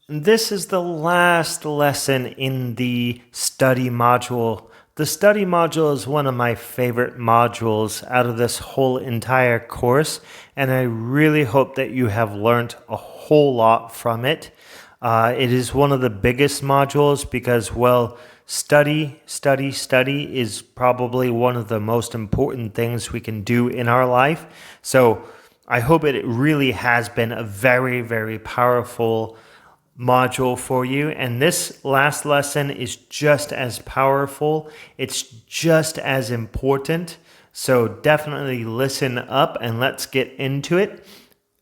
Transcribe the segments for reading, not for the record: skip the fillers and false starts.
This is the last lesson in the study module. The study module is one of my favorite modules out of this whole entire course, and I really hope that you have learned a whole lot from it. It is one of the biggest modules because, well, study is probably one of the most important things we can do in our life. So I hope it really has been a very, very powerful module for you. And this last lesson is just as powerful. It's just as important. So definitely listen up and let's get into it.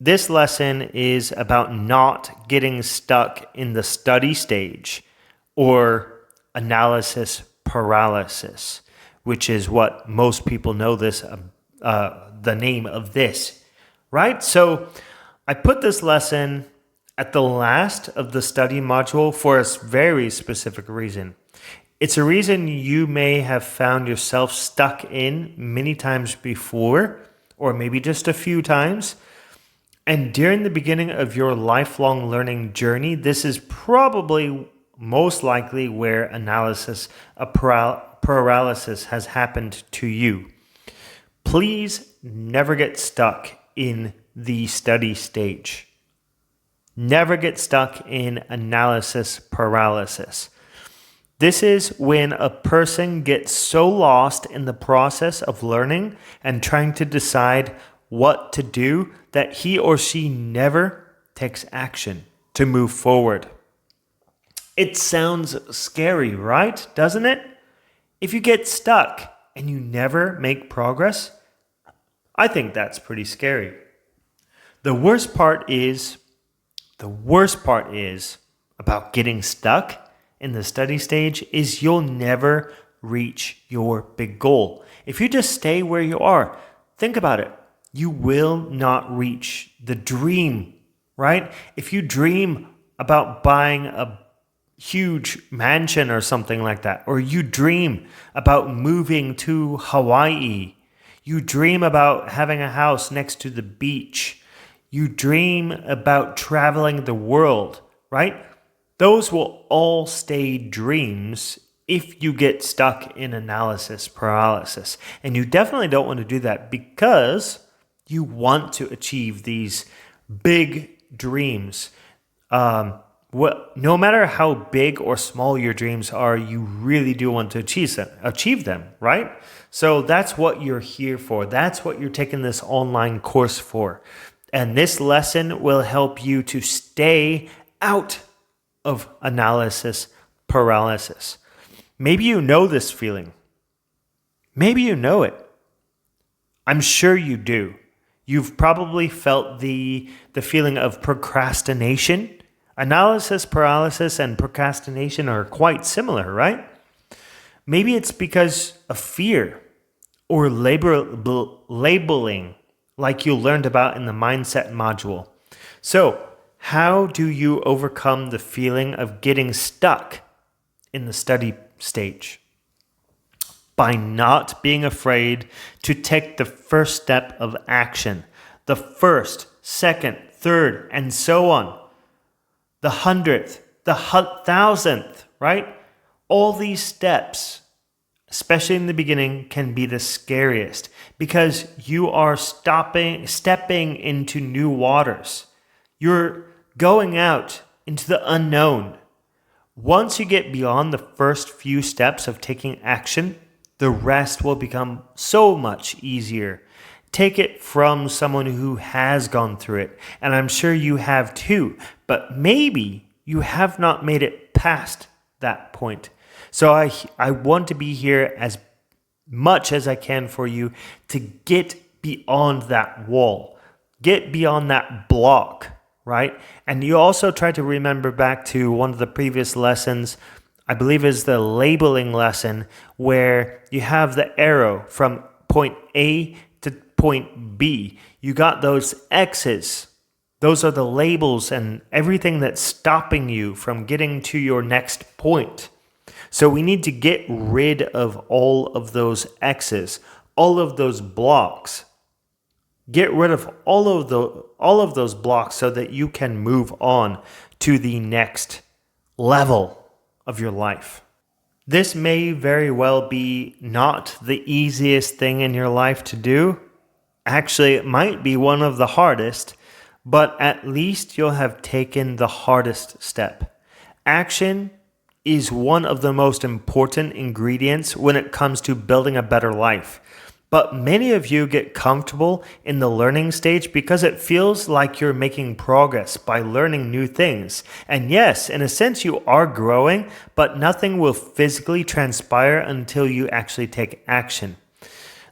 This lesson is about not getting stuck in the study stage or analysis paralysis, which is what most people know the name of this, right? So I put this lesson at the last of the study module for a very specific reason. It's a reason you may have found yourself stuck in many times before, or maybe just a few times. And during the beginning of your lifelong learning journey, this is probably most likely where analysis paralysis has happened to you. Please never get stuck in the study stage. Never get stuck in analysis paralysis. This is when a person gets so lost in the process of learning and trying to decide what to do that he or she never takes action to move forward. It sounds scary, right? Doesn't it? If you get stuck and you never make progress, I think that's pretty scary. The worst part is about getting stuck in the study stage is you'll never reach your big goal. If you just stay where you are, think about it. You will not reach the dream, right? If you dream about buying a huge mansion or something like that, or you dream about moving to Hawaii, you dream about having a house next to the beach, you dream about traveling the world, right? Those will all stay dreams if you get stuck in analysis paralysis. And you definitely don't want to do that because you want to achieve these big dreams. No matter how big or small your dreams are, you really do want to achieve them, right? So that's what you're here for. That's what you're taking this online course for. And this lesson will help you to stay out of analysis paralysis. Maybe you know this feeling. Maybe you know it. I'm sure you do. You've probably felt the feeling of procrastination. Analysis paralysis and procrastination are quite similar, right? Maybe it's because of fear or labeling, like you learned about in the mindset module. So, how do you overcome the feeling of getting stuck in the study stage? By not being afraid to take the first step of action. The first, second, third, and so on. The 100th, the 1,000th, right? All these steps, especially in the beginning, can be the scariest because you are stepping into new waters. You're going out into the unknown. Once you get beyond the first few steps of taking action, the rest will become so much easier. Take it from someone who has gone through it, and I'm sure you have too, but maybe you have not made it past that point. So I want to be here as much as I can for you to get beyond that wall, get beyond that block, right? And you also try to remember back to one of the previous lessons, I believe is the labeling lesson, where you have the arrow from point A to point B. You got those X's. Those are the labels and everything that's stopping you from getting to your next point. So we need to get rid of all of those X's, all of those blocks. Get rid of all of those blocks so that you can move on to the next level of your life. This may very well be not the easiest thing in your life to do. Actually, it might be one of the hardest, but at least you'll have taken the hardest step. Action is one of the most important ingredients when it comes to building a better life. But many of you get comfortable in the learning stage because it feels like you're making progress by learning new things. And yes, in a sense, you are growing, but nothing will physically transpire until you actually take action.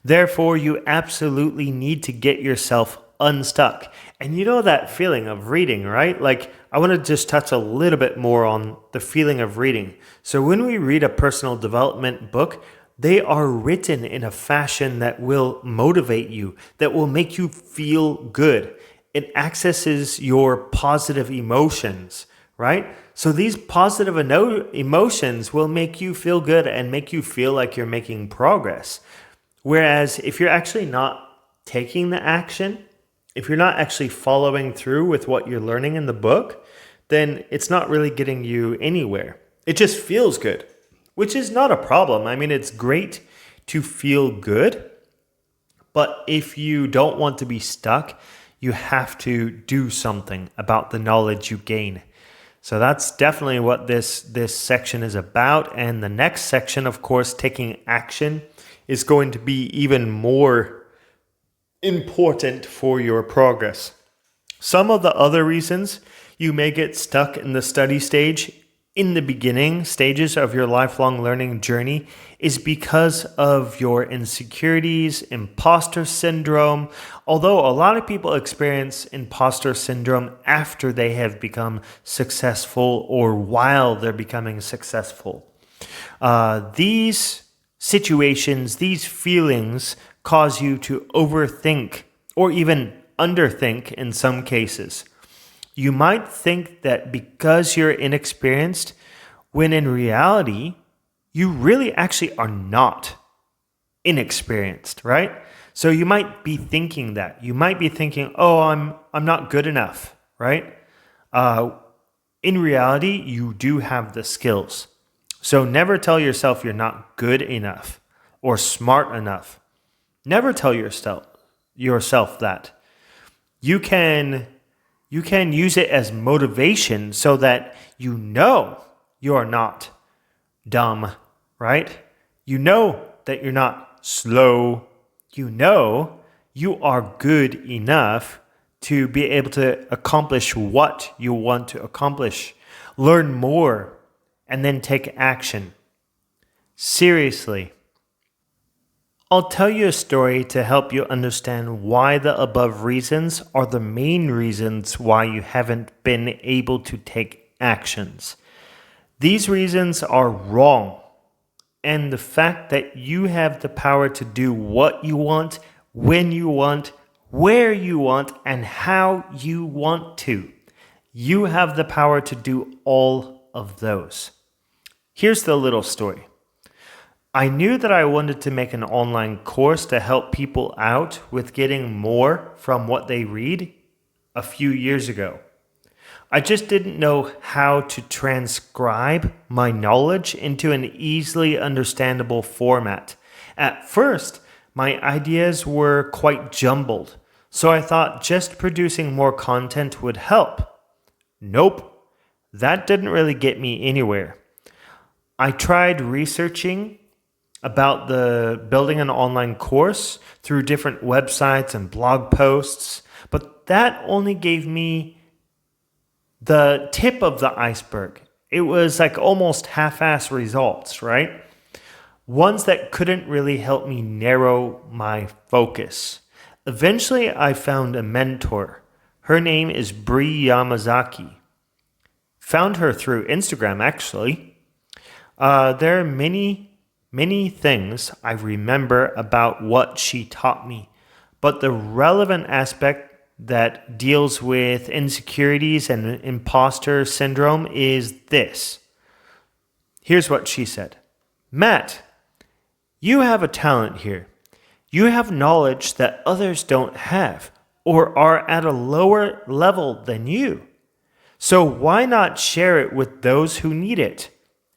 Therefore, you absolutely need to get yourself unstuck. And you know that feeling of reading, right? Like, I want to just touch a little bit more on the feeling of reading. So when we read a personal development book, they are written in a fashion that will motivate you, that will make you feel good. It accesses your positive emotions, right? So these positive emotions will make you feel good and make you feel like you're making progress. Whereas if you're actually not taking the action, if you're not actually following through with what you're learning in the book, then it's not really getting you anywhere. It just feels good, which is not a problem. I mean, it's great to feel good, but if you don't want to be stuck, you have to do something about the knowledge you gain. So that's definitely what this section is about. And the next section, of course, taking action, is going to be even more important for your progress. Some of the other reasons you may get stuck in the study stage in the beginning stages of your lifelong learning journey is because of your insecurities, imposter syndrome. Although a lot of people experience imposter syndrome after they have become successful or while they're becoming successful. These situations, these feelings cause you to overthink or even underthink in some cases. You might think that because you're inexperienced, when in reality, you really actually are not inexperienced, right? So you might be thinking that. You might be thinking, oh, I'm not good enough, right? In reality, you do have the skills. So never tell yourself you're not good enough or smart enough. Never tell yourself that. You can use it as motivation so that you know you're not dumb, right? You know that you're not slow. You know you are good enough to be able to accomplish what you want to accomplish. Learn more and then take action. Seriously. I'll tell you a story to help you understand why the above reasons are the main reasons why you haven't been able to take actions. These reasons are wrong, and the fact that you have the power to do what you want, when you want, where you want, and how you want to. You have the power to do all of those. Here's the little story. I knew that I wanted to make an online course to help people out with getting more from what they read a few years ago. I just didn't know how to transcribe my knowledge into an easily understandable format. At first, my ideas were quite jumbled, so I thought just producing more content would help. Nope, that didn't really get me anywhere. I tried researching about the building an online course through different websites and blog posts, but that only gave me the tip of the iceberg. It was like almost half-ass results, right? Ones that couldn't really help me narrow my focus. Eventually, I found a mentor. Her name is Bree Yamazaki. Found her through Instagram, actually. There are many things I remember about what she taught me, but the relevant aspect that deals with insecurities and imposter syndrome is this. Here's what she said. Matt, you have a talent here. You have knowledge that others don't have or are at a lower level than you. So why not share it with those who need it?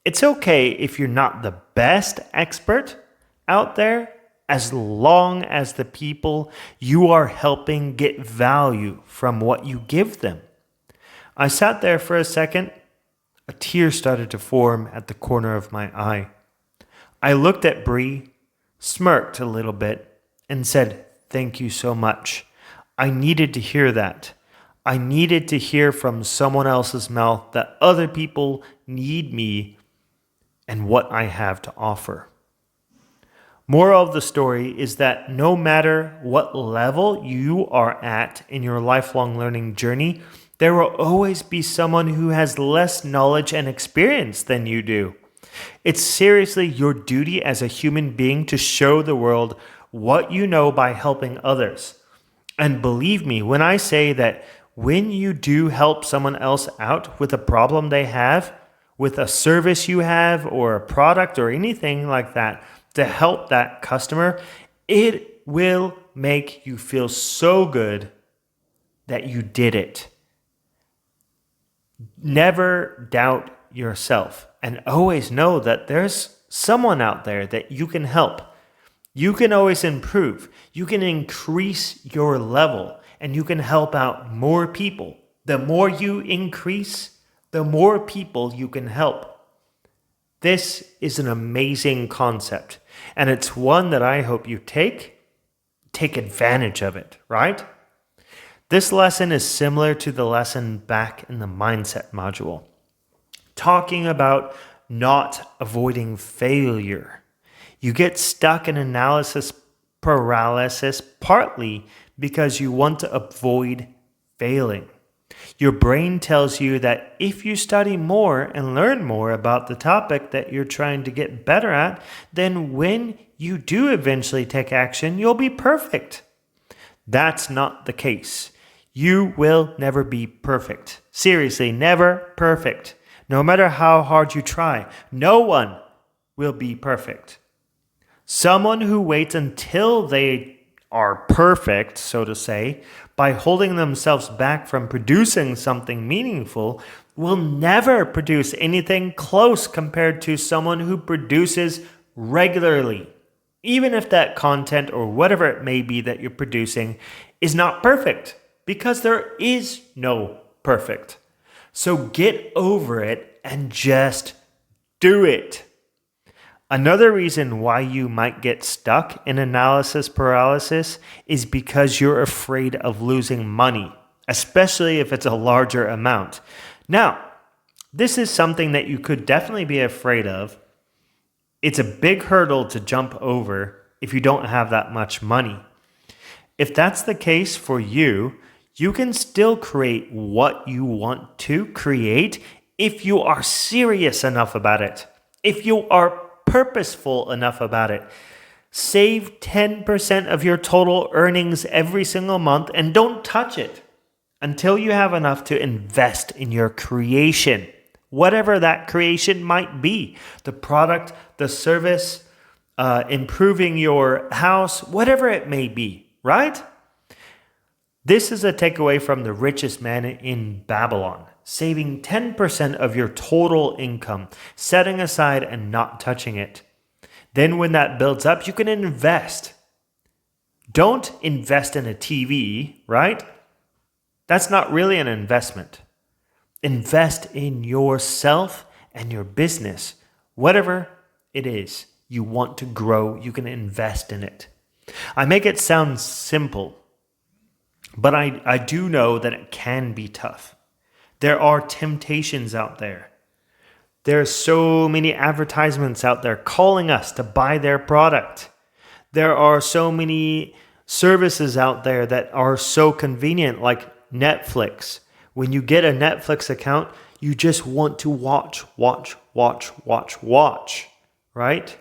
It's okay if you're not the best expert out there, as long as the people you are helping get value from what you give them. I sat there for a second. A tear started to form at the corner of my eye. I looked at Bree, smirked a little bit, and said, "Thank you so much. I needed to hear that. I needed to hear from someone else's mouth that other people need me and what I have to offer." Moral of the story is that no matter what level you are at in your lifelong learning journey, there will always be someone who has less knowledge and experience than you do. It's seriously your duty as a human being to show the world what you know by helping others. And believe me when I say that when you do help someone else out with a problem they have, with a service you have, or a product or anything like that, to help that customer, it will make you feel so good that you did it. Never doubt yourself, and always know that there's someone out there that you can help. You can always improve. You can increase your level, and you can help out more people. The more you increase, the more people you can help. This is an amazing concept, and it's one that I hope you take advantage of it, right? This lesson is similar to the lesson back in the mindset module, talking about not avoiding failure. You get stuck in analysis paralysis partly because you want to avoid failing. Your brain tells you that if you study more and learn more about the topic that you're trying to get better at, then when you do eventually take action, you'll be perfect. That's not the case. You will never be perfect. Seriously, never perfect. No matter how hard you try, no one will be perfect. Someone who waits until they are perfect, so to say, by holding themselves back from producing something meaningful, will never produce anything close compared to someone who produces regularly. Even if that content or whatever it may be that you're producing is not perfect, because there is no perfect. So get over it and just do it. Another reason why you might get stuck in analysis paralysis is because you're afraid of losing money, especially if it's a larger amount. Now, this is something that you could definitely be afraid of. It's a big hurdle to jump over if you don't have that much money. If that's the case for you, you can still create what you want to create if you are serious enough about it. If you are purposeful enough about it. Save 10% of your total earnings every single month and don't touch it until you have enough to invest in your creation. Whatever that creation might be. The product, the service, improving your house, whatever it may be, right? This is a takeaway from the richest man in Babylon. Saving 10% of your total income, setting aside and not touching it. Then when that builds up, you can invest. Don't invest in a TV, right? That's not really an investment. Invest in yourself and your business. Whatever it is you want to grow, you can invest in it. I make it sound simple, but I do know that it can be tough. There are temptations out there. There are so many advertisements out there calling us to buy their product. There are so many services out there that are so convenient, like Netflix. When you get a Netflix account, you just want to watch, right?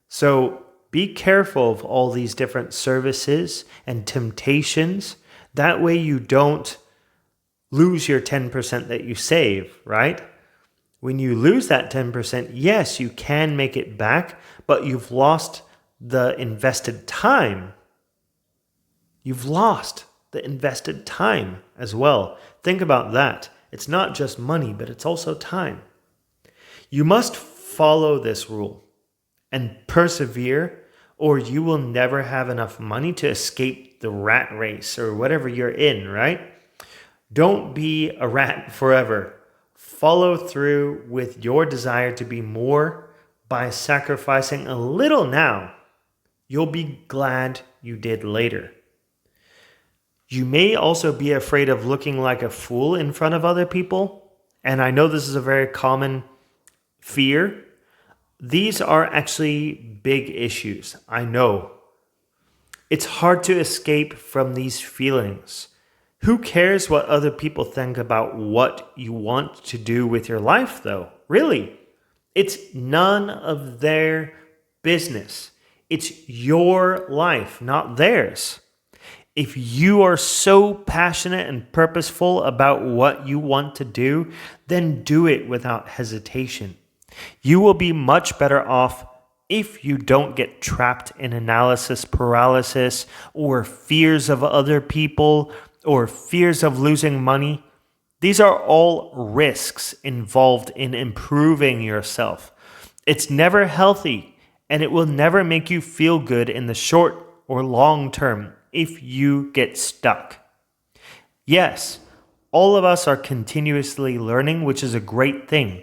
So be careful of all these different services and temptations. That way you don't lose your 10% that you save, right? When you lose that 10%, yes, you can make it back, but you've lost the invested time. You've lost the invested time as well. Think about that. It's not just money, but it's also time. You must follow this rule and persevere, or you will never have enough money to escape the rat race or whatever you're in, right? Don't be a rat forever. Follow through with your desire to be more by sacrificing a little now. You'll be glad you did later. You may also be afraid of looking like a fool in front of other people. And I know this is a very common fear. These are actually big issues. I know. It's hard to escape from these feelings. Who cares what other people think about what you want to do with your life, though? Really? It's none of their business. It's your life, not theirs. If you are so passionate and purposeful about what you want to do, then do it without hesitation. You will be much better off if you don't get trapped in analysis paralysis or fears of other people or fears of losing money. These are all risks involved in improving yourself. It's never healthy, and it will never make you feel good in the short or long term if you get stuck. Yes, all of us are continuously learning, which is a great thing.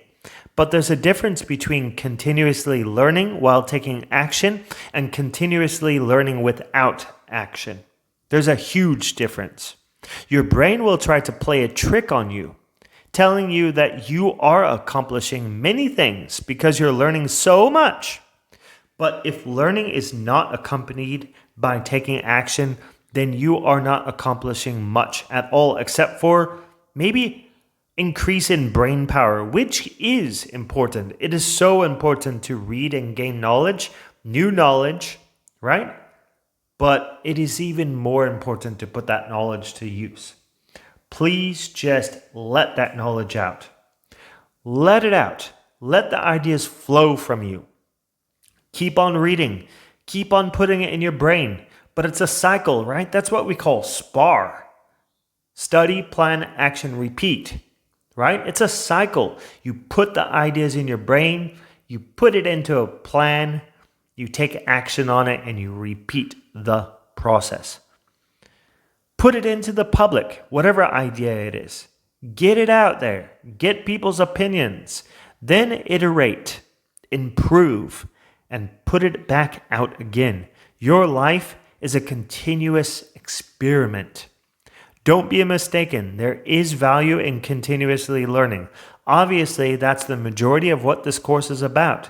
But there's a difference between continuously learning while taking action and continuously learning without action. There's a huge difference. Your brain will try to play a trick on you, telling you that you are accomplishing many things because you're learning so much. But if learning is not accompanied by taking action, then you are not accomplishing much at all, except for maybe increase in brain power, which is important. It is so important to read and gain knowledge, new knowledge, right? But it is even more important to put that knowledge to use. Please just let that knowledge out. Let it out. Let the ideas flow from you. Keep on reading. Keep on putting it in your brain. But it's a cycle, right? That's what we call SPAR. Study, plan, action, repeat. Right? It's a cycle. You put the ideas in your brain, you put it into a plan, you take action on it, and you repeat the process. Put it into the public, whatever idea it is. Get it out there. Get people's opinions. Then iterate, improve, and put it back out again. Your life is a continuous experiment. Don't be mistaken. There is value in continuously learning. Obviously, that's the majority of what this course is about.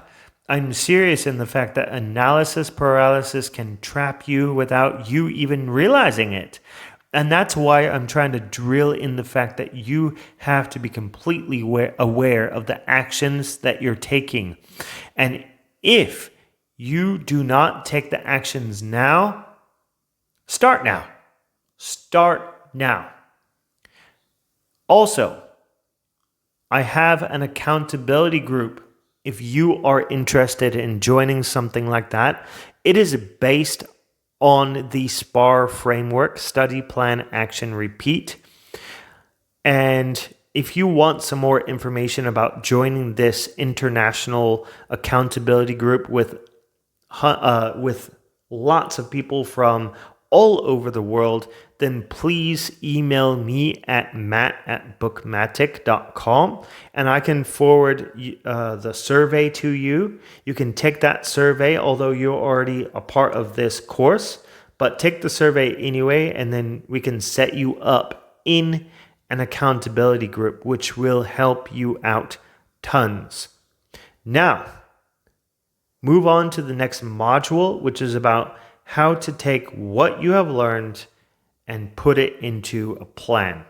I'm serious in the fact that analysis paralysis can trap you without you even realizing it. And that's why I'm trying to drill in the fact that you have to be completely aware of the actions that you're taking. And if you do not take the actions now, start now. Start now. Also, I have an accountability group. If you are interested in joining something like that, it is based on the SPAR framework, study, plan, action, repeat. And if you want some more information about joining this international accountability group with lots of people from all over the world, then please email me at matt@bookmatic.com and I can forward the survey to you. You can take that survey, although you're already a part of this course, but take the survey anyway, and then we can set you up in an accountability group, which will help you out tons. Now, move on to the next module, which is about how to take what you have learned and put it into a plan.